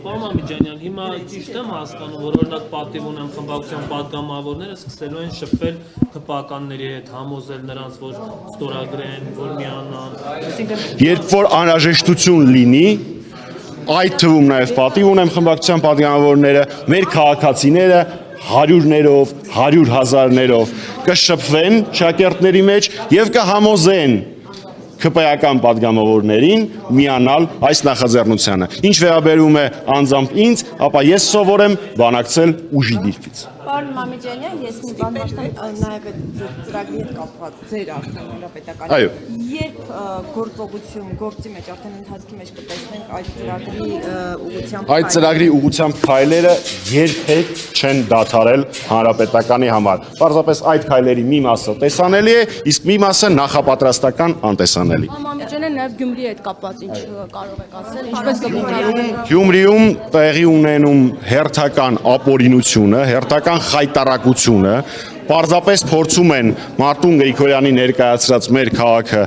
Պարոն Մամիջանյան, հիմա ճիշտ եմ հասկանում, որ օրինակ պատիվ ունեմ խմբակցության պատգամավորները սկսելու են շփվել ՀՊԱ-կանների հետ, համոզել նրանց, որ ստորագրեն, որ միանան։ Երբ որ անհրաժեշտություն լինի, այդ թվում նաև պատիվ ունեմ խմբակցության պատգամավորները, մեր քաղաքացիները հարյուրներով, 100,000-ներով կշփվեն շակերտների մեջ եւ կհամոզեն ԿՊ-ական պատգամավորներին միանալ այս նախաձեռնությանը։ Ինչ վերաբերում է անձամբ ինձ, ապա ես սովոր եմ բանակցել ուժի դիրքից։ Պարոն Մամիջանյան, ես մի բան հարցնեմ նաև այդ ծրագրի հետ կապված ձեր արդեն հանրապետական։ Երբ գործի մեջ արդեն ընթացքի մեջ կտեսնենք այդ ծրագրի ուղղությամբ այդ ծրագրի ուղղությամբ քայլերը երբեք չեն դադարել հանրապետականի համար։ Պարզապես այդ քայլերի մի մասը տեսանելի է, իսկ մի մասը նախապատրաստական անտեսանելի։ Մամիջանյան նաև Գյումրիի հետ կապված ինչ կարող եք ասել, ինչպես կգնահատեք։ Գյումրիում տեղի ունենում հերթական ապօրինությունը, հերթական խայտարակությունը, պարզապես փորձում են Մարտուն Գրիգորյանի ներկայացրած մեր քաղաքը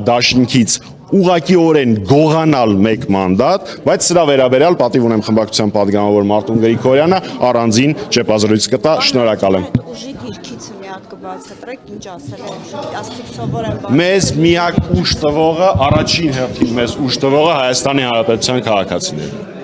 դաշինքից ուղղակիորեն գողանալ մեկ մանդատ, բայց սրա վերաբերյալ պատիվ ունեմ խմբակցության պատգամավոր Մարտուն Գրիգորյանը առանձին ճեպազրույց կտա, շնորհակալ եմ։ Ուժի դիրքից միակ կբացատրեք, ինչ ասել եք, աստիճ սովոր եմ։ Մեզ միակ ուժ տվողը, առաջին հերթին մեզ ուժ տվողը Հայաստանի Հանրապետության քաղաքացիներն են։